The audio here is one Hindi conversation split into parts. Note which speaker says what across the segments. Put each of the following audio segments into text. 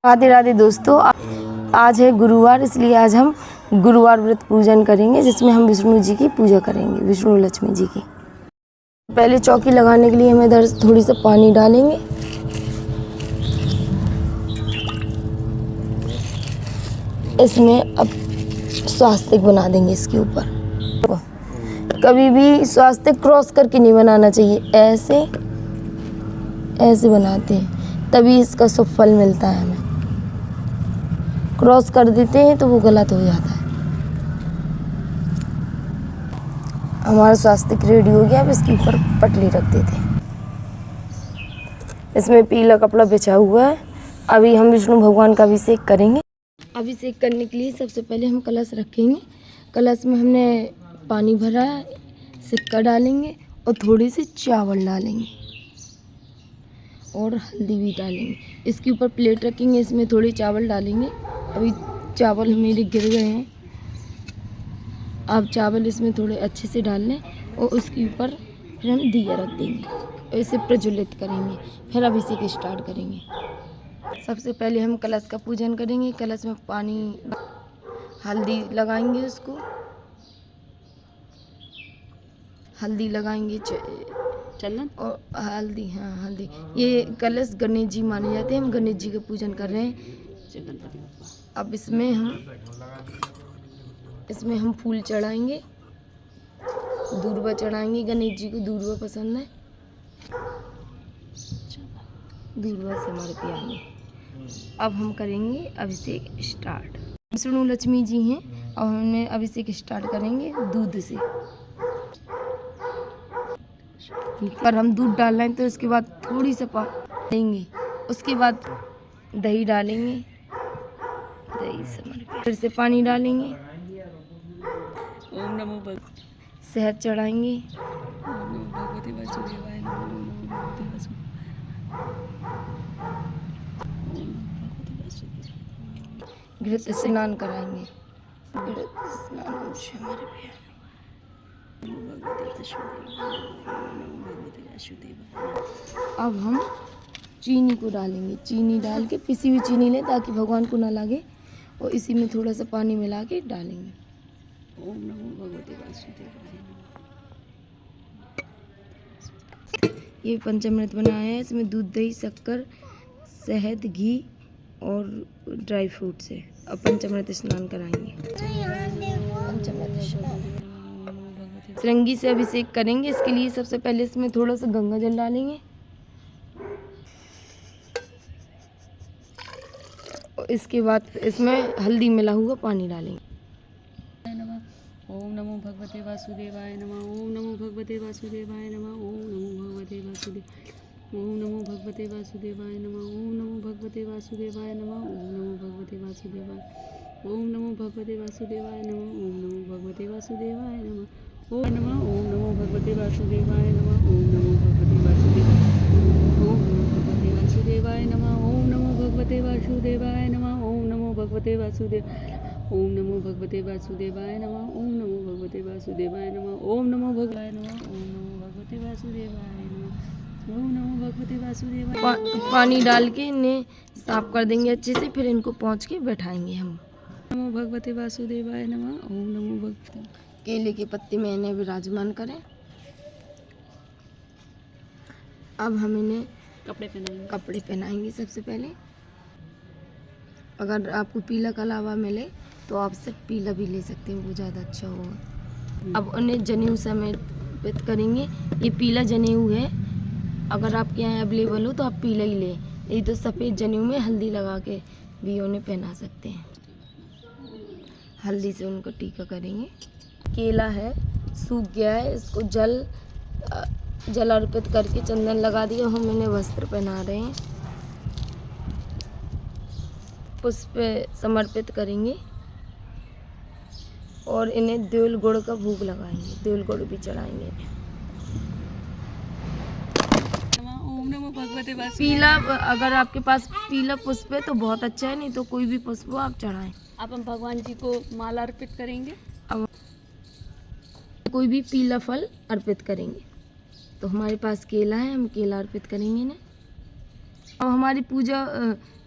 Speaker 1: राधे राधे दोस्तों, आज है गुरुवार, इसलिए आज हम गुरुवार व्रत पूजन करेंगे जिसमें हम विष्णु जी की पूजा करेंगे, विष्णु लक्ष्मी जी की। पहले चौकी लगाने के लिए हम इधर थोड़ी सा पानी डालेंगे। इसमें अब स्वास्तिक बना देंगे इसके ऊपर। कभी भी स्वास्तिक क्रॉस करके नहीं बनाना चाहिए, ऐसे ऐसे बनाते हैं तभी इसका शुभ फल मिलता है हमें। क्रॉस कर देते हैं तो वो गलत हो जाता है। हमारा स्वास्तिक रेडी हो गया। अब इसके ऊपर पटली रख देते हैं। इसमें पीला कपड़ा बिछा हुआ है। अभी हम विष्णु भगवान का अभिषेक करेंगे। अभिषेक करने के लिए सबसे पहले हम कलश रखेंगे। कलश में हमने पानी भरा है, सिक्का डालेंगे और थोड़ी सी चावल डालेंगे और हल्दी भी डालेंगे। इसके ऊपर प्लेट रखेंगे, इसमें थोड़ी चावल डालेंगे। अभी चावल मेरे गिर गए हैं। अब चावल इसमें थोड़े अच्छे से डाल लें और उसके ऊपर फिर हम दिया रख देंगे और इसे प्रज्वलित करेंगे। फिर अभिषेक स्टार्ट करेंगे। सबसे पहले हम कलश का पूजन करेंगे। कलश में पानी, हल्दी लगाएंगे, उसको हल्दी लगाएंगे, चंदन और हल्दी। हाँ, हल्दी। ये कलश गणेश जी माने जाते हैं। हम गणेश जी का पूजन कर रहे हैं। अब इसमें हम फूल चढ़ाएंगे, दूर्वा चढ़ाएंगे। गणेश जी को दूर्वा पसंद है, दूर्वा से हमारे प्यार में। अब हम करेंगे अभिषेक स्टार्ट। विष्णु लक्ष्मी जी हैं और हमें अभिषेक स्टार्ट करेंगे दूध से। पर हम दूध डाल रहे हैं तो इसके बाद थोड़ी सा पानी देंगे, उसके बाद दही डालेंगे। दही से फिर से पानी डालेंगे। ओम नमो भगवते, शहद चढ़ाएंगे। ओम नमो भगवते वासुदेवाय नमः। ओम नमो भगवते वासुदेवाय। घृत स्नान कराएंगे। घृत स्नान से हमारे प्यार। अब हम चीनी को डालेंगे। चीनी डाल के, पिसी हुई चीनी लें ताकि भगवान को ना लगे, और इसी में थोड़ा सा पानी मिला के डालेंगे। ओम नमो भगवते वासुदेवाय। ये पंचामृत बनाया है। इसमें दूध, दही, शक्कर, शहद, घी और ड्राई फ्रूट्स है। अब पंचामृत स्नान कराएंगे। पंचामृत स्नान श्रृंगी से अभिषेक करेंगे। इसके लिए सबसे पहले इसमें थोड़ा सा गंगा जल डालेंगे और इसके बाद इसमें हल्दी मिला हुआ पानी डालेंगे। ओम नमो भगवते वासुदेवाय नमः। ओम नमो भगवते वासुदेवाय नमः। ओम नमो भगवते वासुदेवाय। ओम नमो भगवते वासुदेवाय नमः। ओम नमो भगवते वासुदेवाय नमः। ओम नमो भगवते वासुदेवाय। ओम नमो भगवते वासुदेवाय नमः। ओम नमो भगवते वासुदेवाय नमः। ओम नमः। ओम नमो भगवते वासुदेवाय नमः। ओम नमो भगवते वासुदेवाय नमः। ओम नमो भगवते वासुदेवाय नमः। ओम नमो भगवते वासुदेवाय। ओम नमो भगवते वासुदेवाय नमः। ओम नमो भगवते वासुदेवाय नमः। ओम नमो भगवाय नमः। ओम नमो भगवते वासुदेवाय नमः। ओम नमो भगवते वासुदेवाय। पानी डाल के इन्हें साफ कर देंगे अच्छे से, फिर इनको पहुँच के बैठाएंगे हम। नमो भगवते वासुदेवाय नमः। ओम नमो भगवते। केले के पत्ते में इन्हें विराजमान करें। अब हम इन्हें कपड़े पहनाएंगे। सबसे पहले अगर आपको पीला कलावा मिले तो आप सिर्फ पीला भी ले सकते हैं, वो ज़्यादा अच्छा होगा। अब उन्हें जनेऊ समर्पित करेंगे। ये पीला जनेऊ है, अगर आपके यहाँ अवेलेबल हो तो आप पीला ही लें, नहीं तो सफ़ेद जनेऊ में हल्दी लगा के भी उन्हें पहना सकते हैं। हल्दी से उनको टीका करेंगे। केला है, सूख गया है, इसको जल अर्पित करके चंदन लगा दिया। हम इन्हें वस्त्र पहना रहे हैं, पुष्प समर्पित करेंगे और इन्हें देवल गुड़ का भोग लगाएंगे। देवल गुड़ भी चढ़ाएंगे। ओम नमो भगवते वासुदेवाय। पीला, अगर आपके पास पीला पुष्प है तो बहुत अच्छा है, नहीं तो कोई भी पुष्प आप चढ़ाएं।
Speaker 2: अब हम भगवान जी को माला अर्पित करेंगे।
Speaker 1: अब कोई भी पीला फल अर्पित करेंगे। तो हमारे पास केला है, हम केला अर्पित करेंगे इन्हें। और हमारी पूजा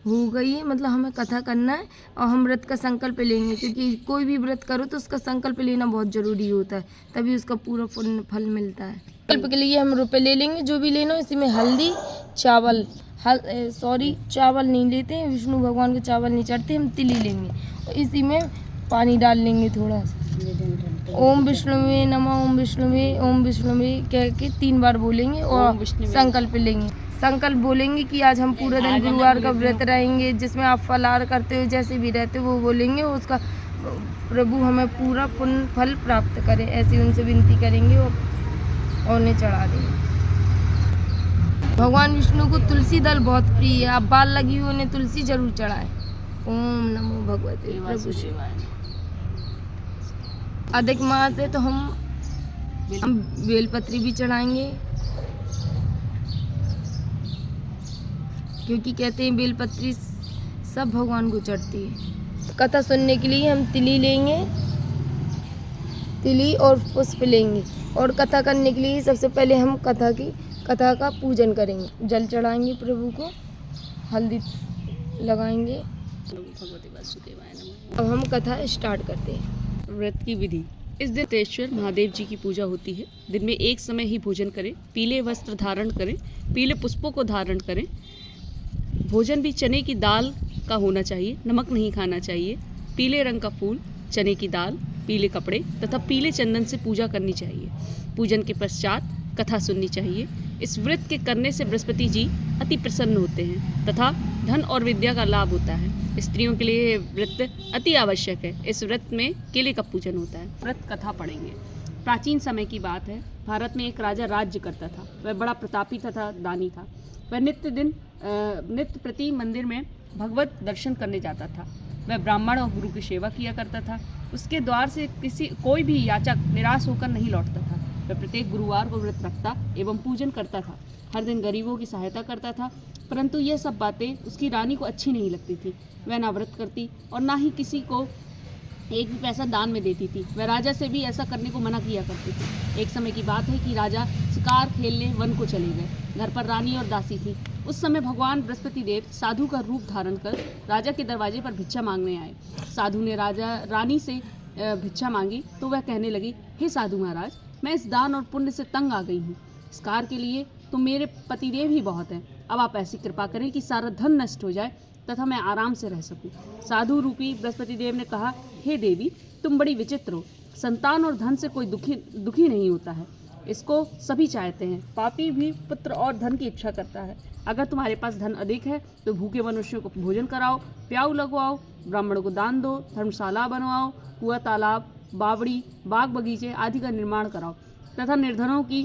Speaker 1: हो गई है, मतलब हमें कथा करना है और हम व्रत का संकल्प लेंगे, क्योंकि कोई भी व्रत करो तो उसका संकल्प लेना बहुत जरूरी होता है, तभी उसका पूरा फल मिलता है। संकल्प के लिए हम रुपए ले लेंगे, जो भी लेना हो। इसी में हल्दी, चावल, चावल नहीं लेते हैं, विष्णु भगवान को चावल नहीं चढ़ते, हम तिली लेंगे और इसी में पानी डाल लेंगे थोड़ा सा। ओम विष्णुवे नमः, ओम विष्णुवे, ओम विष्णुवे कह के 3 बार बोलेंगे और संकल्प लेंगे। संकल्प बोलेंगे कि आज हम पूरा दिन गुरुवार का व्रत रहेंगे, जिसमें आप फलाहार करते हो, जैसे भी रहते हो वो बोलेंगे, उसका प्रभु हमें पूरा पुण्य फल प्राप्त करे, ऐसी उनसे विनती करेंगे और उन्हें चढ़ा देंगे। भगवान विष्णु को तुलसी दल बहुत प्रिय है, आप बाल लगी हुई उन्हें तुलसी जरूर चढ़ाएं। ओम नमो भगवते प्रभु शिवाय। अधिक मास है तो हम बेलपत्री भी चढ़ाएंगे, क्योंकि कहते हैं बेलपत्री सब भगवान को चढ़ती है। कथा सुनने के लिए हम तिली लेंगे, तिली और पुष्प लेंगे, और कथा करने के लिए सबसे पहले हम कथा का पूजन करेंगे। जल चढ़ाएंगे प्रभु को, हल्दी लगाएंगे। अब हम कथा स्टार्ट करते हैं।
Speaker 2: व्रत की विधि। इस दिन तेश्वर महादेव जी की पूजा होती है। दिन में एक समय ही भोजन करें, पीले वस्त्र धारण करें, पीले पुष्पों को धारण करें। भोजन भी चने की दाल का होना चाहिए, नमक नहीं खाना चाहिए। पीले रंग का फूल, चने की दाल, पीले कपड़े तथा पीले चंदन से पूजा करनी चाहिए। पूजन के पश्चात कथा सुननी चाहिए। इस व्रत के करने से बृहस्पति जी अति प्रसन्न होते हैं तथा धन और विद्या का लाभ होता है। स्त्रियों के लिए यह व्रत अति आवश्यक है। इस व्रत में केले का पूजन होता है। व्रत कथा पढ़ेंगे। प्राचीन समय की बात है। भारत में एक राजा राज्य करता था। वह बड़ा प्रतापी तथा दानी था। वह नित्य प्रति मंदिर में भगवत दर्शन करने जाता था। वह ब्राह्मण और गुरु की सेवा किया करता था। उसके द्वार से कोई भी याचक निराश होकर नहीं लौटता था। वह प्रत्येक गुरुवार को व्रत रखता एवं पूजन करता था। हर दिन गरीबों की सहायता करता था, परंतु यह सब बातें उसकी रानी को अच्छी नहीं लगती थी। वह ना व्रत करती और ना ही किसी को एक भी पैसा दान में देती थी। वह राजा से भी ऐसा करने को मना किया करती थी। एक समय की बात है कि राजा शिकार खेलने वन को चले गए। घर पर रानी और दासी थी। उस समय भगवान बृहस्पति देव साधु का रूप धारण कर राजा के दरवाजे पर भिक्षा मांगने आए। साधु ने रानी से भिक्षा मांगी तो वह कहने लगी, हे साधु महाराज, मैं इस दान और पुण्य से तंग आ गई हूँ। इस कार्य के लिए तो मेरे पतिदेव ही बहुत हैं। अब आप ऐसी कृपा करें कि सारा धन नष्ट हो जाए तथा मैं आराम से रह सकूं। साधु रूपी बृहस्पति देव ने कहा, हे देवी, तुम बड़ी विचित्र हो। संतान और धन से कोई दुखी नहीं होता है। इसको सभी चाहते हैं। पापी भी पुत्र और धन की इच्छा करता है। अगर तुम्हारे पास धन अधिक है तो भूखे मनुष्यों को भोजन कराओ, प्याऊ लगवाओ, ब्राह्मणों को दान दो, धर्मशाला बनवाओ, कुआं, तालाब, बावड़ी, बाग बगीचे आदि का निर्माण कराओ तथा निर्धनों की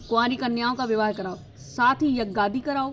Speaker 2: कुंवारी कन्याओं का विवाह कराओ, साथ ही यज्ञादि कराओ।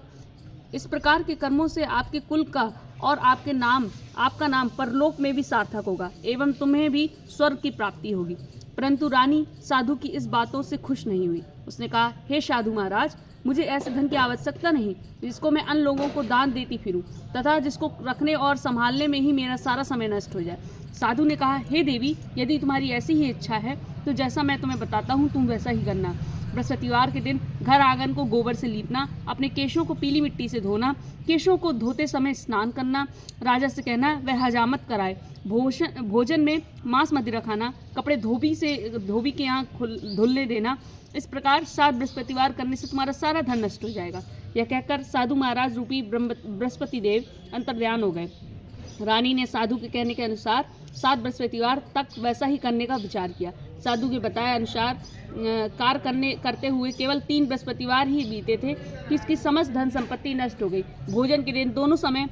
Speaker 2: इस प्रकार के कर्मों से आपके कुल का और आपका नाम परलोक में भी सार्थक होगा एवं तुम्हें भी स्वर्ग की प्राप्ति होगी। परंतु रानी साधु की इस बातों से खुश नहीं हुई। उसने कहा, हे साधु महाराज, मुझे ऐसे धन की आवश्यकता नहीं जिसको मैं अन्य लोगों को दान देती फिरूं तथा जिसको रखने और संभालने में ही मेरा सारा समय नष्ट हो जाए। साधु ने कहा, हे देवी, यदि तुम्हारी ऐसी ही इच्छा है तो जैसा मैं तुम्हें बताता हूँ तुम वैसा ही करना। बृहस्पतिवार के दिन घर आंगन को गोबर से लीपना, अपने केशों को पीली मिट्टी से धोना, केशों को धोते समय स्नान करना, राजा से कहना वह हजामत कराए, भोजन में मांस मदिरा खाना, कपड़े धोबी के यहाँ धुलने देना। इस प्रकार 7 बृहस्पतिवार करने से तुम्हारा सारा धन नष्ट हो जाएगा। यह कहकर साधु महाराज रूपी बृहस्पति देव अंतर्ध्यान हो गए। रानी ने साधु के कहने के अनुसार 7 बृहस्पतिवार तक वैसा ही करने का विचार किया। साधु के बताए अनुसार कार्य करते हुए केवल 3 बृहस्पतिवार ही बीते थे कि इसकी समस्त धन संपत्ति नष्ट हो गई। भोजन के दिन दोनों समय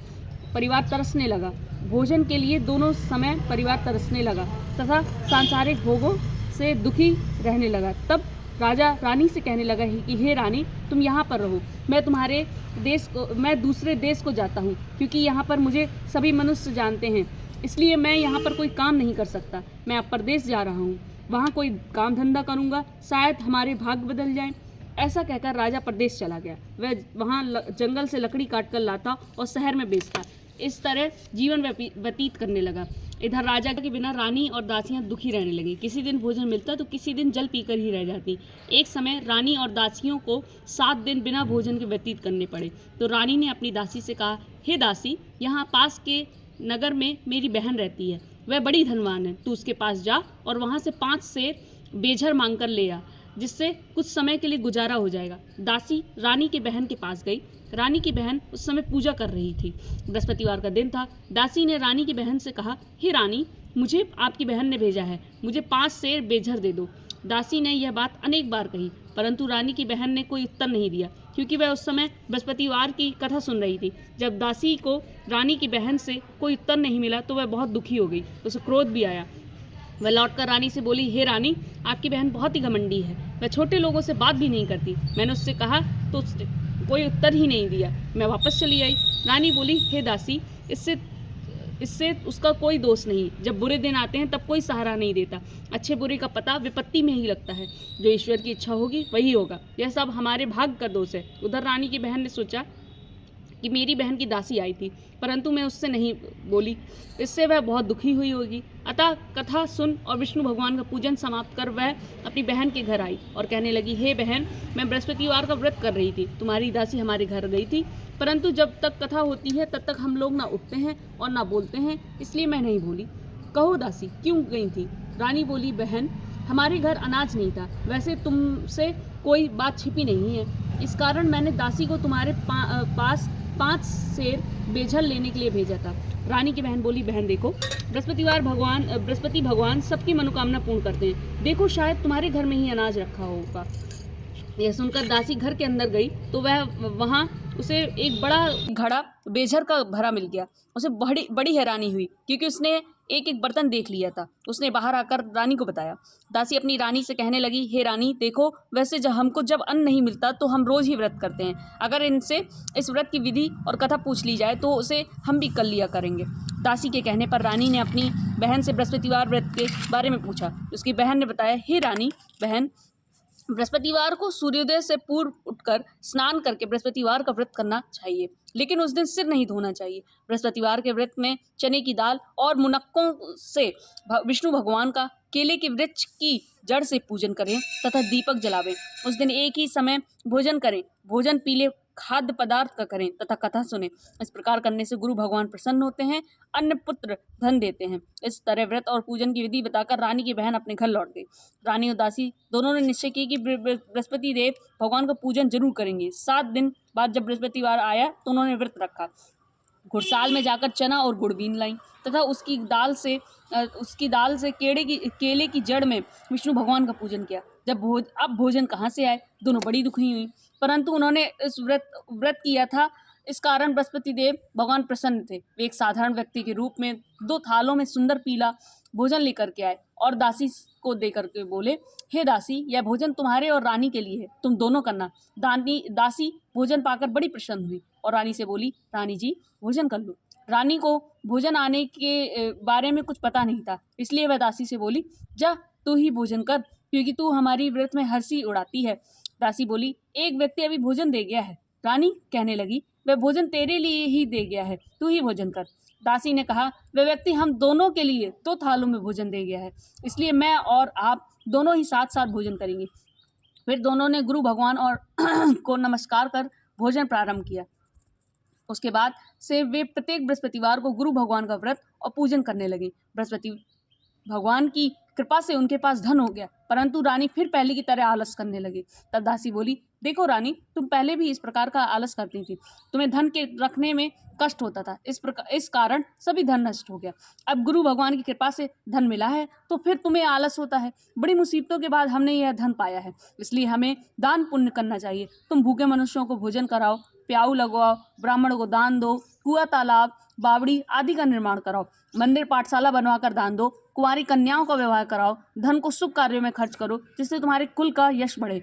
Speaker 2: परिवार तरसने लगा। भोजन के लिए दोनों समय परिवार तरसने लगा तथा सांसारिक भोगों से दुखी रहने लगा। तब राजा रानी से कहने लगा कि हे रानी, तुम यहाँ पर रहो, मैं दूसरे देश को जाता हूँ, क्योंकि यहाँ पर मुझे सभी मनुष्य जानते हैं, इसलिए मैं यहाँ पर कोई काम नहीं कर सकता। मैं अब परदेश जा रहा हूँ, वहाँ कोई काम धंधा करूँगा, शायद हमारे भाग्य बदल जाएं। ऐसा कहकर राजा परदेश चला गया। वह वहाँ जंगल से लकड़ी काट कर लाता और शहर में बेचता। इस तरह जीवन व्यतीत करने लगा। इधर राजा के बिना रानी और दासियां दुखी रहने लगी। किसी दिन भोजन मिलता तो किसी दिन जल पीकर ही रह जाती। एक समय रानी और दासियों को 7 दिन बिना भोजन के व्यतीत करने पड़े। तो रानी ने अपनी दासी से कहा, हे दासी, यहाँ पास के नगर में मेरी बहन रहती है, वह बड़ी धनवान है। तू उसके पास जा और वहाँ से 5 सेर बेझर मांग कर ले आ, जिससे कुछ समय के लिए गुजारा हो जाएगा। दासी रानी के बहन के पास गई। रानी की बहन उस समय पूजा कर रही थी। बृहस्पतिवार का दिन था। दासी ने रानी की बहन से कहा, हे रानी, मुझे आपकी बहन ने भेजा है, मुझे 5 सेर बेझर दे दो। दासी ने यह बात अनेक बार कही, परंतु रानी की बहन ने कोई उत्तर नहीं दिया, क्योंकि वह उस समय बृहस्पतिवार की कथा सुन रही थी। जब दासी को रानी की बहन से कोई उत्तर नहीं मिला तो वह बहुत दुखी हो गई, उसे क्रोध भी आया। वह लौटकर रानी से बोली, हे रानी, आपकी बहन बहुत ही घमंडी है, वह छोटे लोगों से बात भी नहीं करती। मैंने उससे कहा तो उसने कोई उत्तर ही नहीं दिया। मैं वापस चली आई। रानी बोली, हे दासी, इससे उसका कोई दोष नहीं। जब बुरे दिन आते हैं तब कोई सहारा नहीं देता। अच्छे बुरे का पता विपत्ति में ही लगता है। जो ईश्वर की इच्छा होगी वही होगा। यह सब हमारे भाग्य का दोष है। उधर रानी की बहन ने सोचा कि मेरी बहन की दासी आई थी, परंतु मैं उससे नहीं बोली, इससे वह बहुत दुखी हुई होगी। अतः कथा सुन और विष्णु भगवान का पूजन समाप्त कर वह अपनी बहन के घर आई और कहने लगी, हे बहन, मैं बृहस्पतिवार का व्रत कर रही थी, तुम्हारी दासी हमारे घर गई थी, परंतु जब तक कथा होती है तब तक हम लोग ना उठते हैं और ना बोलते हैं, इसलिए मैं नहीं बोली। कहो दासी, क्यों गई थी? रानी बोली, बहन, हमारे घर अनाज नहीं था, वैसे तुमसे कोई बात छिपी नहीं है, इस कारण मैंने दासी को तुम्हारे पास 5 सेर बेझर लेने के लिए भेजा था। रानी की बहन बोली, बहन देखो, बृहस्पति भगवान सबकी मनोकामना पूर्ण करते हैं, देखो शायद तुम्हारे घर में ही अनाज रखा होगा। यह सुनकर दासी घर के अंदर गई तो वहाँ उसे एक बड़ा घड़ा बेझर का भरा मिल गया। उसे बड़ी हैरानी हुई, क्योंकि उसने एक एक बर्तन देख लिया था। उसने बाहर आकर रानी को बताया। दासी अपनी रानी से कहने लगी, हे रानी, देखो, वैसे हमको जब अन्न नहीं मिलता तो हम रोज़ ही व्रत करते हैं। अगर इनसे इस व्रत की विधि और कथा पूछ ली जाए तो उसे हम भी कर लिया करेंगे। दासी के कहने पर रानी ने अपनी बहन से बृहस्पतिवार व्रत के बारे में पूछा। उसकी बहन ने बताया, हे रानी, बहन, बृहस्पतिवार को सूर्योदय से पूर्व उठकर स्नान करके बृहस्पतिवार का व्रत करना चाहिए, लेकिन उस दिन सिर नहीं धोना चाहिए। बृहस्पतिवार के व्रत में चने की दाल और मुनक्कों से विष्णु भगवान का केले के वृक्ष की जड़ से पूजन करें तथा दीपक जलावें। उस दिन एक ही समय भोजन करें। भोजन पीले खाद्य पदार्थ का करें तथा कथा सुने। इस प्रकार करने से गुरु भगवान प्रसन्न होते हैं, अन्न पुत्र धन देते हैं। इस तरह व्रत और पूजन की विधि बताकर रानी की बहन अपने घर लौट गई। रानी और दासी दोनों ने निश्चय किया कि बृहस्पति देव भगवान का पूजन जरूर करेंगे। 7 दिन बाद जब बृहस्पतिवार आया तो उन्होंने व्रत रखा। घुड़साल में जाकर चना और गुड़ बीन लाई तथा उसकी दाल से केले की जड़ में विष्णु भगवान का पूजन किया। अब भोजन कहाँ से आए? दोनों बड़ी दुखी हुई, परंतु उन्होंने इस व्रत किया था, इस कारण बृहस्पति देव भगवान प्रसन्न थे। वे एक साधारण व्यक्ति के रूप में 2 थालों में सुंदर पीला भोजन लेकर के आए और दासी को देकर के बोले, हे दासी, यह भोजन तुम्हारे और रानी के लिए है, तुम दोनों करना। दासी भोजन पाकर बड़ी प्रसन्न हुई और रानी से बोली, रानी जी, भोजन कर लो। रानी को भोजन आने के बारे में कुछ पता नहीं था, इसलिए वह दासी से बोली, जा तू ही भोजन कर, क्योंकि तू हमारी व्रत में हंसी उड़ाती है। दासी बोली, एक व्यक्ति अभी भोजन दे गया है। रानी कहने लगी, वह भोजन तेरे लिए ही दे गया है, तू ही भोजन कर। दासी ने कहा, वह व्यक्ति हम दोनों के लिए 2 थालों में भोजन दे गया है, इसलिए मैं और आप दोनों ही साथ साथ भोजन करेंगे। फिर दोनों ने गुरु भगवान और को नमस्कार कर भोजन प्रारंभ किया। उसके बाद से वे प्रत्येक बृहस्पतिवार को गुरु भगवान का व्रत और पूजन करने लगे। बृहस्पति भगवान की कृपा से उनके पास धन हो गया, परंतु रानी फिर पहले की तरह आलस करने लगी। तब दासी बोली, देखो रानी, तुम पहले भी इस प्रकार का आलस करती थी, तुम्हें धन के रखने में कष्ट होता था, इस कारण सभी धन नष्ट हो गया। अब गुरु भगवान की कृपा से धन मिला है तो फिर तुम्हें आलस होता है। बड़ी मुसीबतों के बाद हमने यह धन पाया है, इसलिए हमें दान पुण्य करना चाहिए। तुम भूखे मनुष्यों को भोजन कराओ, प्याऊ लगवाओ, ब्राह्मणों को दान दो, कुआं, तालाब, बावड़ी आदि का निर्माण कराओ, मंदिर पाठशाला बनवाकर दान दो, कुंवारी कन्याओं का विवाह कराओ, धन को शुभ कार्यों में खर्च करो, जिससे तुम्हारे कुल का यश बढ़े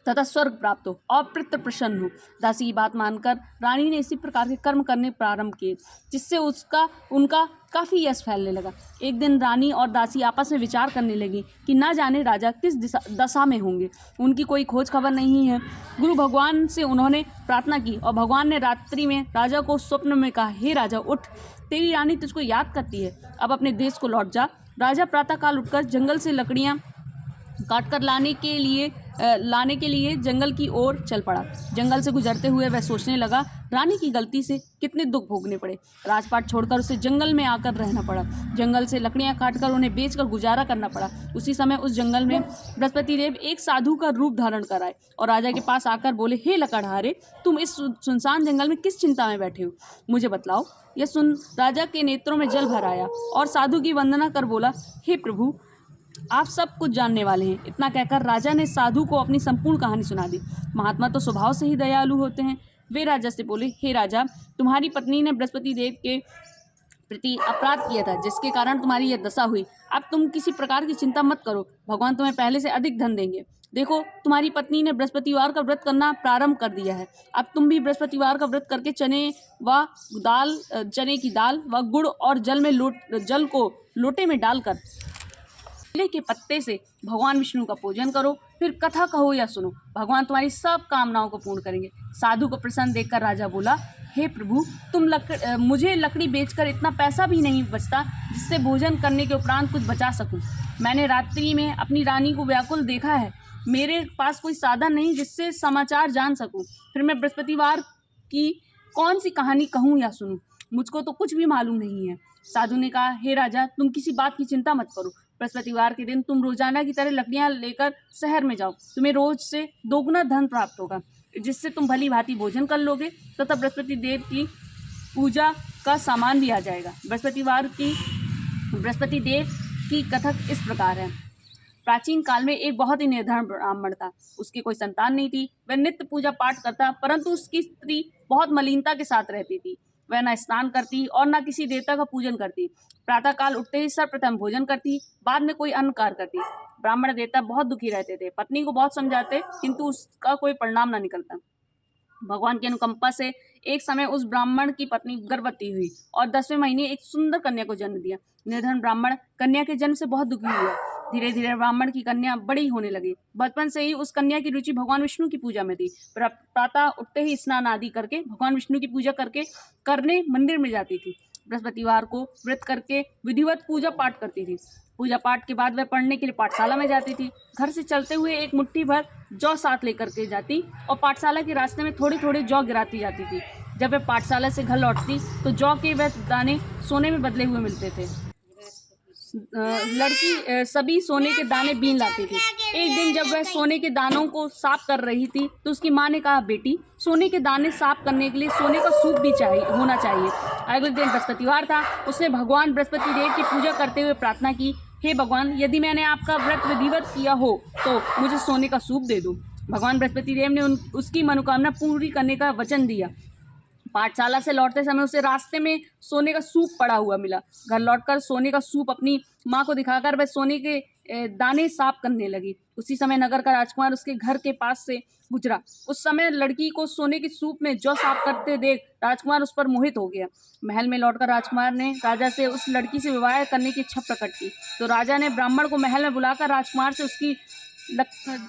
Speaker 2: तथा स्वर्ग प्राप्त हो और पितृ प्रसन्न हो। दासी की बात मानकर रानी ने इसी प्रकार के कर्म करने प्रारंभ किए, जिससे उनका काफ़ी यश फैलने लगा। एक दिन रानी और दासी आपस में विचार करने लगी कि ना जाने राजा किस दशा में होंगे, उनकी कोई खोज खबर नहीं है। गुरु भगवान से उन्होंने प्रार्थना की और भगवान ने रात्रि में राजा को स्वप्न में कहा, हे राजा, उठ, तेरी रानी तुझको याद करती है, अब अपने देश को लौट जा। राजा प्रातःकाल उठकर जंगल से लकड़ियाँ काट कर लाने के लिए जंगल की ओर चल पड़ा। जंगल से गुजरते हुए वह सोचने लगा, रानी की गलती से कितने दुख भोगने पड़े। राजपाट छोड़कर उसे जंगल में आकर रहना पड़ा। जंगल से लकड़ियां काटकर उन्हें बेचकर गुजारा करना पड़ा। उसी समय उस जंगल में बृहस्पति देव एक साधु का रूप धारण कर आए और राजा के पास आकर बोले, हे लकड़हारे, तुम इस सुनसान जंगल में किस चिंता में बैठे हो, मुझे बतलाओ। यह सुन राजा के नेत्रों में जल भर आया और साधु की वंदना कर बोला, हे प्रभु, आप सब कुछ जानने वाले हैं। इतना कहकर राजा ने साधु को अपनी संपूर्ण कहानी सुना दी। महात्मा तो स्वभाव से ही दयालु होते हैं। वे राजा से बोले, हे राजा, तुम्हारी पत्नी ने बृहस्पति देव के प्रति अपराध किया था, जिसके कारण तुम्हारी यह दशा हुई। अब तुम किसी प्रकार की चिंता मत करो, भगवान तुम्हें पहले से अधिक धन देंगे। देखो, तुम्हारी पत्नी ने बृहस्पतिवार का व्रत करना प्रारंभ कर दिया है। अब तुम भी बृहस्पतिवार का व्रत करके चने की दाल व गुड़ और जल को लोटे में डालकर केले के पत्ते से भगवान विष्णु का पूजन करो, फिर कथा कहो या सुनो, भगवान तुम्हारी सब कामनाओं को पूर्ण करेंगे। साधु को प्रसन्न देखकर राजा बोला, हे प्रभु, मुझे लकड़ी बेचकर इतना पैसा भी नहीं बचता जिससे भोजन करने के उपरांत कुछ बचा सकूं। मैंने रात्रि में अपनी रानी को व्याकुल देखा है। मेरे पास कोई साधन नहीं जिससे समाचार जान सकूं। फिर मैं बृहस्पतिवार की कौन सी कहानी कहूँ या सुनूं, मुझको तो कुछ भी मालूम नहीं है। साधु ने कहा, हे राजा, तुम किसी बात की चिंता मत करो। बृहस्पतिवार के दिन तुम रोजाना की तरह लकड़ियां लेकर शहर में जाओ। तुम्हें रोज से दोगुना धन प्राप्त होगा, जिससे तुम भली भांति भोजन कर लोगे तथा बृहस्पति देव की पूजा का सामान भी आ जाएगा। बृहस्पति देव की कथक इस प्रकार है। प्राचीन काल में एक बहुत ही निर्धन ब्राह्मण था। उसकी कोई संतान नहीं थी। वह नित्य पूजा पाठ करता, परंतु उसकी स्त्री बहुत मलिनता के साथ रहती थी। वह न स्नान करती और न किसी देवता का पूजन करती। प्रातःकाल उठते ही सर्वप्रथम भोजन करती, बाद में कोई अन्य कार्य करती। ब्राह्मण देवता बहुत दुखी रहते थे। पत्नी को बहुत समझाते, किंतु उसका कोई परिणाम न निकलता। भगवान की अनुकंपा से एक समय उस ब्राह्मण की पत्नी गर्भवती हुई और 10वें महीने एक सुंदर कन्या को जन्म दिया। निर्धन ब्राह्मण कन्या के जन्म से बहुत दुखी हुआ। धीरे धीरे ब्राह्मण की कन्या बड़ी होने लगी। बचपन से ही उस कन्या की रुचि भगवान विष्णु की पूजा में थी। प्रातः उठते ही स्नान आदि करके भगवान विष्णु की पूजा करने मंदिर में जाती थी। बृहस्पतिवार को व्रत करके विधिवत पूजा पाठ करती थी। पूजा पाठ के बाद वह पढ़ने के लिए पाठशाला में जाती थी। घर से चलते हुए एक मुट्ठी भर जौ साथ लेकर के जाती और पाठशाला के रास्ते में थोड़े थोड़े जौ गिराती जाती थी। जब वह पाठशाला से घर लौटती तो जौ के वह दाने सोने में बदले हुए मिलते थे। लड़की सभी सोने के दाने बीन लाती थी। एक दिन जब वह सोने के दानों को साफ कर रही थी तो उसकी माँ ने कहा, बेटी, सोने के दाने साफ करने के लिए सोने का सूप भी होना चाहिए। अगले दिन बृहस्पतिवार था। उसने भगवान बृहस्पति देव की पूजा करते हुए प्रार्थना की, हे भगवान, यदि मैंने आपका व्रत विधिवत किया हो तो मुझे सोने का सूप दे दो। भगवान बृहस्पति देव ने उसकी मनोकामना पूरी करने का वचन दिया। पाठशाला से लौटते समय उसे रास्ते में सोने का सूप पड़ा हुआ मिला। घर लौटकर सोने का सूप अपनी माँ को दिखाकर वह सोने के दाने साफ करने लगी। उसी समय नगर का राजकुमार उसके घर के पास से गुजरा। उस समय लड़की को सोने के सूप में जौ साफ करते देख राजकुमार उस पर मोहित हो गया। महल में लौटकर राजकुमार ने राजा से उस लड़की से विवाह करने की इच्छा प्रकट की। तो राजा ने ब्राह्मण को महल में बुलाकर राजकुमार से उसकी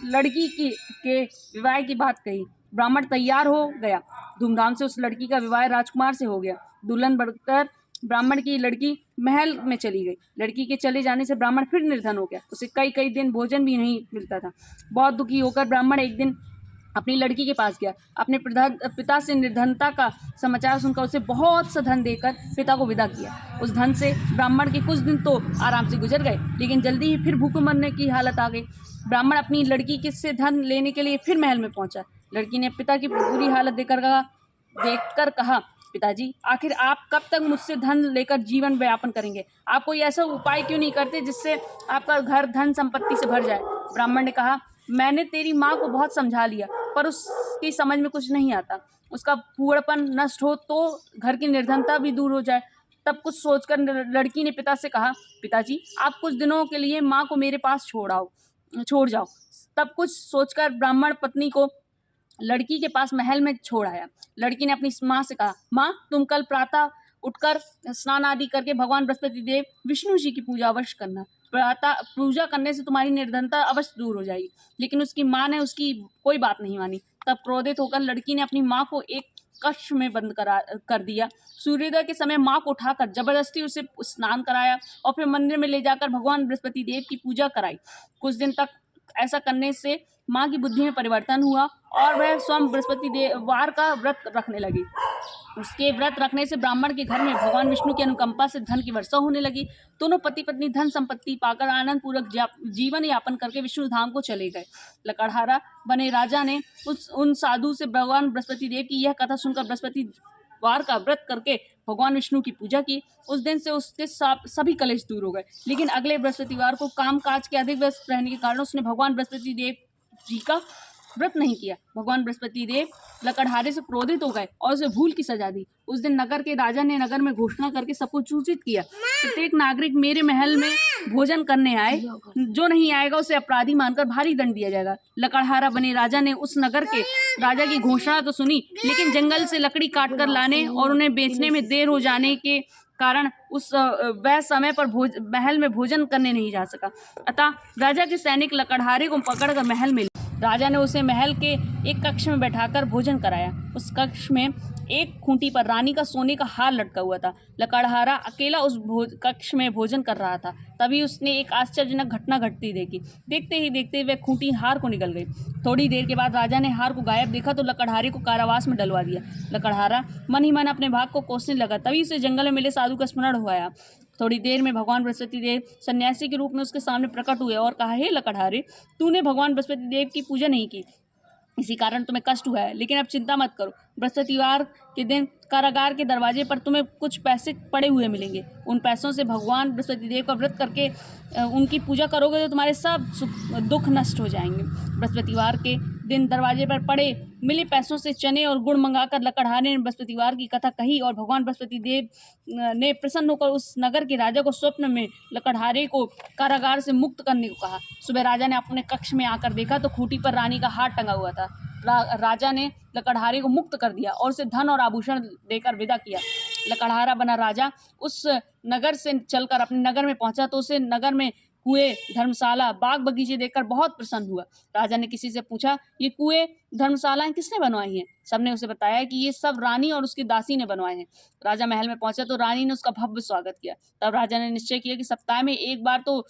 Speaker 2: लड़की के विवाह की बात कही। ब्राह्मण तैयार हो गया। धूमधाम से उस लड़की का विवाह राजकुमार से हो गया। दुल्हन बनकर ब्राह्मण की लड़की महल में चली गई। लड़की के चले जाने से ब्राह्मण फिर निर्धन हो गया। उसे कई दिन भोजन भी नहीं मिलता था। बहुत दुखी होकर ब्राह्मण एक दिन अपनी लड़की के पास गया। अपने पिता से निर्धनता का समाचार सुनकर उसे बहुत सा धन देकर पिता को विदा किया। उस धन से ब्राह्मण के कुछ दिन तो आराम से गुजर गए, लेकिन जल्दी ही फिर भूखे मरने की हालत आ गई। ब्राह्मण अपनी लड़की से धन लेने के लिए फिर महल में पहुंचा। लड़की ने पिता की बुरी हालत देखकर कहा, पिताजी, आखिर आप कब तक मुझसे धन लेकर जीवन व्यापन करेंगे? आप कोई ऐसा उपाय क्यों नहीं करते जिससे आपका घर धन संपत्ति से भर जाए? ब्राह्मण ने कहा, मैंने तेरी माँ को बहुत समझा लिया, पर उसकी समझ में कुछ नहीं आता। उसका फूहड़पन नष्ट हो तो घर की निर्धनता भी दूर हो जाए। तब कुछ सोचकर लड़की ने पिता से कहा, पिताजी, आप कुछ दिनों के लिए माँ को मेरे पास छोड़ जाओ। तब कुछ सोचकर ब्राह्मण पत्नी को लड़की के पास महल में छोड़ आया। लड़की ने अपनी माँ से कहा, माँ, तुम कल प्रातः उठकर स्नान आदि करके भगवान बृहस्पति देव विष्णु जी की पूजा अवश्य करना। पूजा करने से तुम्हारी निर्धनता अवश्य दूर हो जाएगी। लेकिन उसकी माँ ने उसकी कोई बात नहीं मानी। तब क्रोधित होकर लड़की ने अपनी माँ को एक कक्ष में बंद कर दिया। सूर्योदय के समय माँ को उठाकर जबरदस्ती उसे स्नान कराया और फिर मंदिर में ले जाकर भगवान बृहस्पति देव की पूजा कराई। कुछ दिन तक ऐसा करने से माँ की बुद्धि में परिवर्तन हुआ और वह स्वयं बृहस्पति देववार का व्रत रखने लगी। उसके व्रत रखने से ब्राह्मण के घर में भगवान विष्णु की अनुकंपा से धन की वर्षा होने लगी। दोनों पति पत्नी धन संपत्ति पाकर आनंद पूर्वक जीवन यापन करके विष्णु धाम को चले गए। लकड़हारा बने राजा ने उन साधु से भगवान बृहस्पति देव की यह कथा सुनकर बृहस्पति वार का व्रत करके भगवान विष्णु की पूजा की। उस दिन से उसके सभी कलेश दूर हो गए। लेकिन अगले बृहस्पतिवार को काम काज के अधिक व्यस्त रहने के कारण उसने भगवान बृहस्पति देव जी का व्रत नहीं किया। भगवान बृहस्पति देव लकड़हारे से क्रोधित हो गए और उसे भूल की सजा दी। उस दिन नगर के राजा ने नगर में घोषणा करके सबको सूचित किया, प्रत्येक नागरिक मेरे महल में भोजन करने आए, जो नहीं आएगा उसे अपराधी मानकर भारी दंड दिया जाएगा। लकड़हारा बने राजा ने उस नगर के राजा की घोषणा तो सुनी, लेकिन जंगल से लकड़ी काट कर लाने और उन्हें बेचने में देर हो जाने के कारण वह समय पर महल में भोजन करने नहीं जा सका। अतः राजा के सैनिक लकड़हारे को पकड़कर महल में राजा ने उसे महल के एक कक्ष में बैठाकर भोजन कराया। उस कक्ष में एक खूंटी पर रानी का सोने का हार लटका हुआ था। लकड़हारा अकेला उस कक्ष में भोजन कर रहा था। तभी उसने एक आश्चर्यजनक घटना घटती देखी। देखते ही देखते वह खूंटी हार को निकल गई। थोड़ी देर के बाद राजा ने हार को गायब देखा तो लकड़हारे को कारावास में डलवा दिया। लकड़हारा मन ही मन अपने भाग को कोसने लगा। तभी उसे जंगल में मिले साधु का स्मरण हो आया। थोड़ी देर में भगवान बृहस्पति देव सन्यासी के रूप में उसके सामने प्रकट हुए और कहा, हे लकड़हारे, तूने भगवान बृहस्पति देव की पूजा नहीं की, इसी कारण तुम्हें कष्ट हुआ है। लेकिन अब चिंता मत करो, बृहस्पतिवार के दिन कारागार के दरवाजे पर तुम्हें कुछ पैसे पड़े हुए मिलेंगे। उन पैसों से भगवान बृहस्पति देव का व्रत करके उनकी पूजा करोगे तो तुम्हारे सब दुख नष्ट हो जाएंगे। बृहस्पतिवार के दिन दरवाजे पर पड़े मिले पैसों से चने और गुड़ मंगाकर लकड़हारे ने बृहस्पतिवार की कथा कही और भगवान बृहस्पति देव ने प्रसन्न होकर उस नगर के राजा को स्वप्न में लकड़हारे को कारागार से मुक्त करने को कहा। सुबह राजा ने अपने कक्ष में आकर देखा तो खूंटी पर रानी का हार टंगा हुआ था। राजा ने लकड़हारे को मुक्त कर दिया और उसे धन और आभूषण देकर विदा किया। लकड़हारा बना राजा उस नगर से चलकर अपने नगर में पहुंचा तो उसे नगर में कुएं, धर्मशाला, बाग बगीचे देखकर बहुत प्रसन्न हुआ। राजा ने किसी से पूछा, ये कुएं, धर्मशालाएं किसने बनवाई हैं? सबने उसे बताया कि ये सब रानी और उसकी दासी ने बनवाए हैं। राजा महल में पहुंचा तो रानी ने उसका भव्य स्वागत किया। तब राजा ने निश्चय किया कि सप्ताह में एक बार तो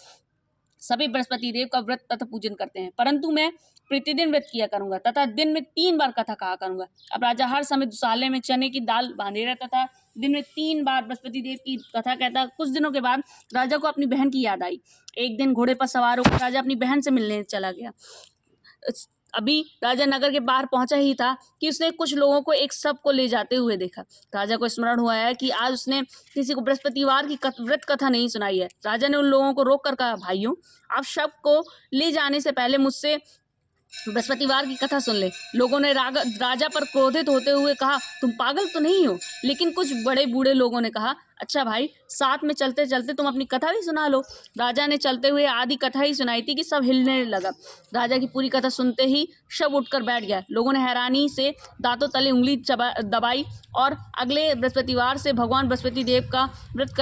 Speaker 2: सभी बृहस्पति देव का व्रत तथा पूजन करते हैं, परंतु मैं प्रतिदिन व्रत किया करूंगा तथा दिन में 3 बार कथा कहा करूंगा। अब राजा हर समय दुसाले में चने की दाल बांधे रहता था। दिन में 3 बार बृहस्पति देव की कथा कहता। कुछ दिनों के बाद राजा को अपनी बहन की याद आई। एक दिन घोड़े पर सवार होकर राजा अपनी बहन से मिलने चला गया। अभी राजा नगर के बाहर पहुंचा ही था कि उसने कुछ लोगों को एक शव को ले जाते हुए देखा। राजा को स्मरण हुआ है कि आज उसने किसी को बृहस्पतिवार की व्रत कथा नहीं सुनाई है। राजा ने उन लोगों को रोक कर कहा, भाइयों, आप शव को ले जाने से पहले मुझसे बृहस्पतिवार की कथा सुन ले। लोगों ने राजा पर क्रोधित होते हुए कहा, तुम पागल तो नहीं हो? लेकिन कुछ बड़े बूढ़े लोगों ने कहा, अच्छा भाई, साथ में चलते चलते तुम अपनी कथा भी सुना लो। राजा ने चलते हुए आधी कथा ही सुनाई थी कि सब हिलने लगा। राजा की पूरी कथा सुनते ही शव उठकर बैठ गया। लोगों ने हैरानी से दांतों तले उंगली दबाई और अगले बृहस्पतिवार से भगवान बृहस्पति देव का व्रत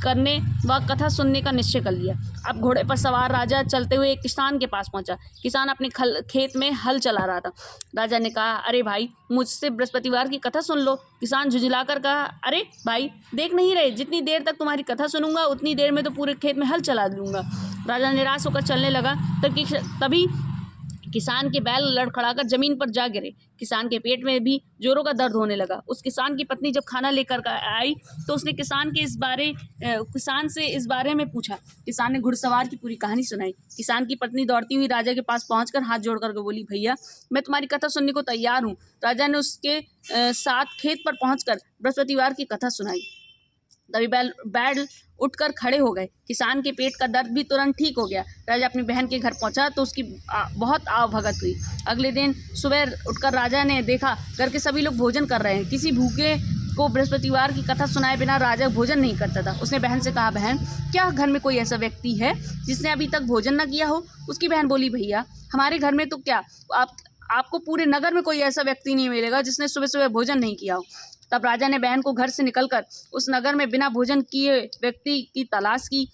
Speaker 2: करने व कथा सुनने का निश्चय कर लिया। अब घोड़े पर सवार राजा चलते हुए एक किसान के पास पहुंचा। किसान अपने खेत में हल चला रहा था। राजा ने कहा, अरे भाई, मुझसे बृहस्पतिवार की कथा सुन लो। किसान झुंझलाकर कहा, अरे भाई, देख नहीं रहे, जितनी देर तक तुम्हारी कथा सुनूंगा उतनी देर में तो पूरे खेत में हल चला दूंगा। राजा निराश होकर चलने लगा। तभी किसान के बैल लड़खड़ाकर जमीन पर जा गिरे। किसान के पेट में भी जोरों का दर्द होने लगा। उस किसान की पत्नी जब खाना लेकर आई तो उसने किसान से इस बारे में पूछा। किसान ने घुड़सवार की पूरी कहानी सुनाई। किसान की पत्नी दौड़ती हुई राजा के पास पहुंचकर हाथ जोड़कर बोली, भैया, मैं तुम्हारी कथा सुनने को तैयार हूँ। राजा ने उसके साथ खेत पर पहुंचकर बृहस्पतिवार की कथा सुनाई। तभी बैल उठकर खड़े हो गए। किसान के पेट का दर्द भी तुरंत ठीक हो गया। राजा अपनी बहन के घर पहुंचा तो उसकी बहुत आवभगत हुई। अगले दिन सुबह उठकर राजा ने देखा घर के सभी लोग भोजन कर रहे हैं। किसी भूखे को बृहस्पतिवार की कथा सुनाए बिना राजा भोजन नहीं करता था। उसने बहन से कहा, बहन, क्या घर में कोई ऐसा व्यक्ति है जिसने अभी तक भोजन न किया हो? उसकी बहन बोली, भैया, हमारे घर में तो क्या, आपको पूरे नगर में कोई ऐसा व्यक्ति नहीं मिलेगा जिसने सुबह सुबह भोजन नहीं किया हो। तब राजा ने बहन को घर से निकलकर उस नगर में बिना भोजन किए व्यक्ति की तलाश की।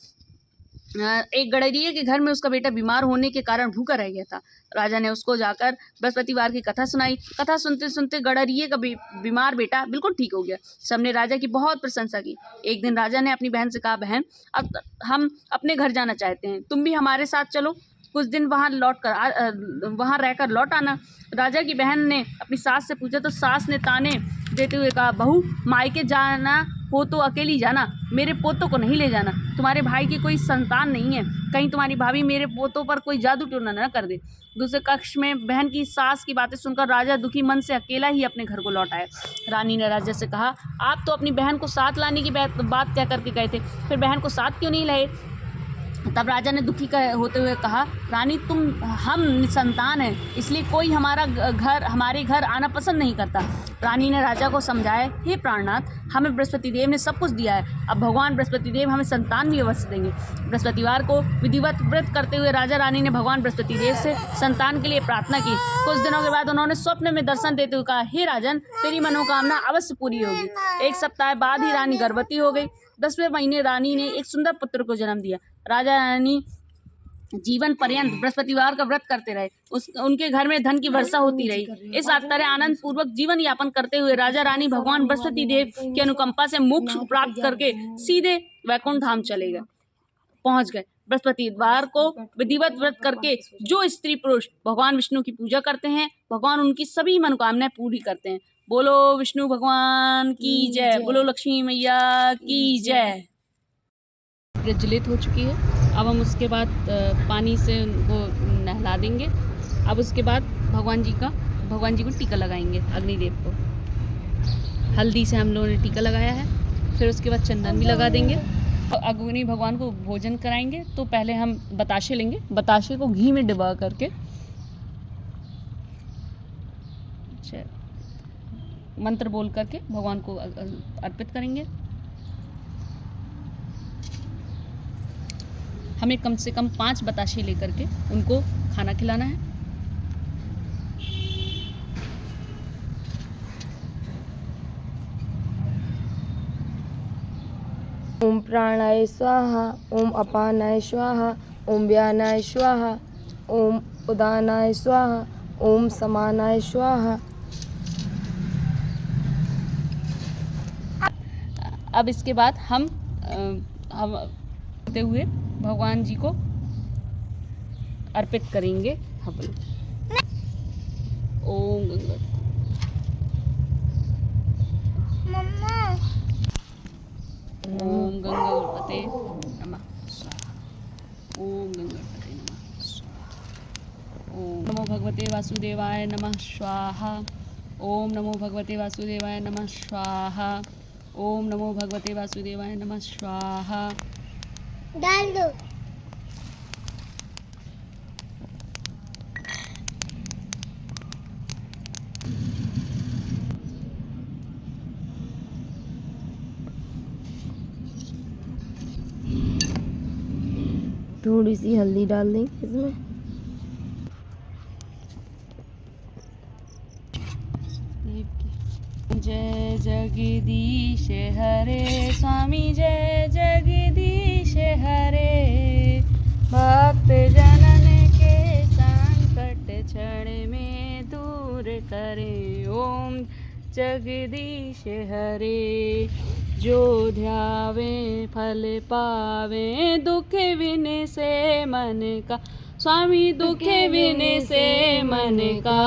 Speaker 2: एक गडरिये के घर में उसका बेटा बीमार होने के कारण भूखा रह गया था। राजा ने उसको जाकर बृहस्पतिवार की कथा सुनाई। कथा सुनते सुनते गडरिये का बीमार बेटा बिल्कुल ठीक हो गया। सबने राजा की बहुत प्रशंसा की। एक दिन राजा ने अपनी बहन से कहा, बहन अब हम अपने घर जाना चाहते हैं, तुम भी हमारे साथ चलो, कुछ दिन वहाँ रहकर लौट आना। राजा की बहन ने अपनी सास से पूछा तो सास ने ताने देते हुए कहा, बहू मायके जाना हो तो अकेली जाना, मेरे पोतों को नहीं ले जाना। तुम्हारे भाई की कोई संतान नहीं है, कहीं तुम्हारी भाभी मेरे पोतों पर कोई जादू टोना न कर दे। दूसरे कक्ष में बहन की सास की बातें सुनकर राजा दुखी मन से अकेला ही अपने घर को लौट आया। रानी ने राजा से कहा, आप तो अपनी बहन को साथ लाने की बात क्या करके गए थे, फिर बहन को साथ क्यों नहीं लाए? तब राजा ने दुखी होते हुए कहा, रानी हम निसंतान हैं, इसलिए कोई हमारे घर आना पसंद नहीं करता। रानी ने राजा को समझाया, हे प्राणनाथ, हमें बृहस्पति देव ने सब कुछ दिया है, अब भगवान बृहस्पति देव हमें संतान भी अवश्य देंगे। बृहस्पतिवार को विधिवत व्रत करते हुए राजा रानी ने भगवान बृहस्पति देव से संतान के लिए प्रार्थना की। कुछ दिनों के बाद उन्होंने स्वप्न में दर्शन देते हुए कहा, हे राजन, तेरी मनोकामना अवश्य पूरी होगी। एक सप्ताह बाद ही रानी गर्भवती हो गई। 10वें महीने रानी ने एक सुंदर पुत्र को जन्म दिया। राजा रानी जीवन पर्यंत बृहस्पतिवार का व्रत करते रहे। उनके घर में धन की वर्षा होती रही। इस तरह आनंद पूर्वक जीवन यापन करते हुए राजा रानी भगवान बृहस्पति देव की अनुकंपा से मोक्ष प्राप्त करके सीधे वैकुंठ धाम चले गए, पहुंच गए। बृहस्पतिवार को विधिवत व्रत करके जो स्त्री पुरुष भगवान विष्णु की पूजा करते हैं, भगवान उनकी सभी मनोकामनाएं पूरी करते हैं। बोलो विष्णु भगवान की जय, बोलो लक्ष्मी मैया की जय। प्रज्वलित हो चुकी है। अब हम उसके बाद पानी से उनको नहला देंगे। अब उसके बाद भगवान जी को टीका लगाएंगे। अग्निदेव को हल्दी से हम लोगों ने टीका लगाया है, फिर उसके बाद चंदन भी लगा देंगे। अग्नि भगवान को भोजन कराएंगे तो पहले हम बताशे लेंगे। बताशे को घी में डुबा करके मंत्र बोल करके भगवान को अर्पित करेंगे। हमें कम से कम 5 बताशे लेकर के उनको खाना खिलाना है।
Speaker 1: ओम प्राणाय स्वाहा, ओम अपानाय स्वाहा, ओम व्यानाय स्वाहा, ओम उदानाय स्वाहा, ओम समानाय स्वाहा।
Speaker 2: अब इसके बाद हम होते हुए भगवान जी को अर्पित करेंगे हवन। ओम गंगा ओम गंगापते नमः स्वाहा, ओम गंगापते नमः स्वाहा, ओम नमो भगवते वासुदेवाय नमः स्वाहा, ओम नमो भगवते वासुदेवाय नमः स्वाहा, ओम नमो भगवते वासुदेवाय नमः स्वाहा।
Speaker 3: डाल दो।
Speaker 1: थोड़ी सी हल्दी डाल देंगे इसमें।
Speaker 2: जय जगदीश हरे स्वामी, जय जगदीश हरे, भक्त जनन के संकट क्षण में दूर करे। ओम जगदीश हरे, जो ध्यावे फल पावे, दुख विने से मन का, स्वामी दुख विने से मन का,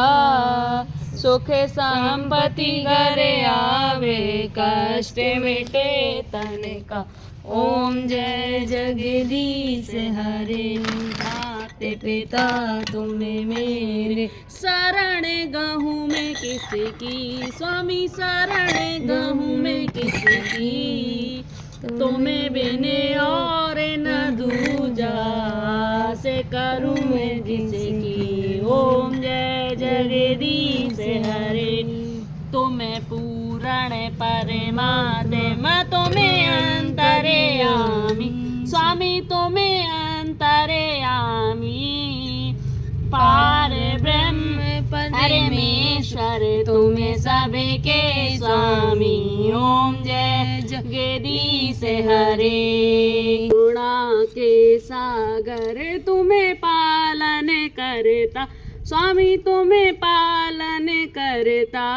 Speaker 2: सुख संपत्ति घरे आवे, कष्ट मिटे तन का। ओम जय जगदीश हरे, माते पिता तुम्हें मेरे, शरण गहूँ में किसकी, स्वामी शरण गहूँ में किसकी, तुम्हें बिने और न दूजा, से करूँ मैं जिसकी। ओम जय जगदीश हरे, तुम्हें पूरण परमात्मा, तुम्हें अंतर्यामी, स्वामी तुम्हें अंतर्यामी, पार ब्रह्म परमेश्वर तुम्हें सबके स्वामी। ओम जय जगदीश हरे। करुणा के सागर तुम्हें पालन करता, स्वामी तुम्हें पालन करता।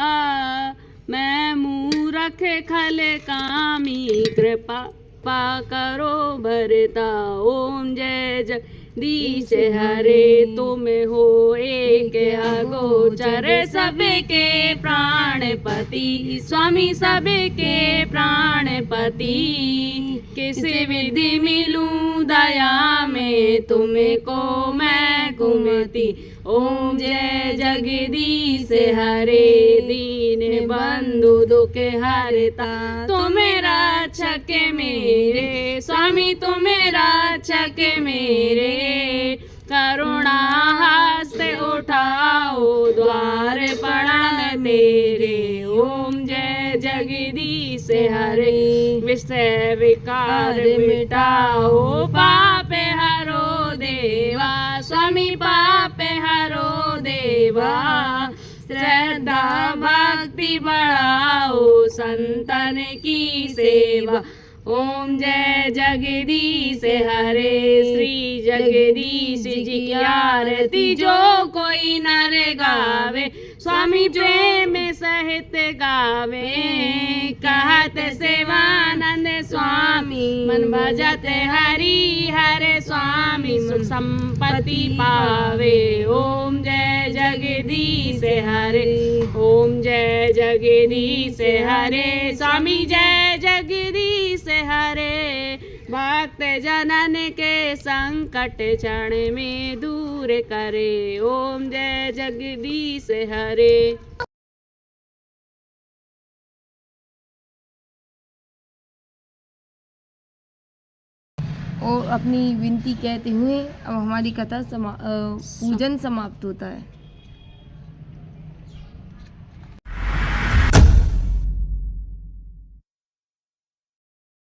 Speaker 2: मैं मूरख खल कामी, कृपा करो भरता। ओम जय जगदीश हरे। तुम हो एक अगोचर, सबके प्राणपति, स्वामी सबके प्राणपति। किस विधि मिलूं दया में, तुमको मैं कुमति। ओम जय जगदीश हरे। दीन बंधु दुख हरता, तुम्हें रक्षक मेरे, स्वामी तुम्हें रक्षक मेरे। करुणा हस्त उठाओ, द्वार प्रणाम तेरे। ओम जय जगदीश हरे। विषय विकार मिटाओ, पाप हरो देवा, स्वामी पाप हरो देवा। श्रद्धा भक्ति बढ़ाओ, संतन की सेवा। ओम जय जगदीश हरे। श्री जगदीश जी की आरती जो कोई नर गावे, स्वामी प्रेम सहित गावे। कहत सेवानंद स्वामी, मन भजत हरि हरे स्वामी। सुख संपत्ति पावे। ओम जय जगदीश हरे। ओम जय जगदीश हरे। स्वामी जय जगदीश हरे। भक्त जनन के संकट क्षण में दूर करे। ओम जय जगदीश हरे।
Speaker 1: और अपनी विनती कहते हुए अब हमारी कथा पूजन समाप्त होता है।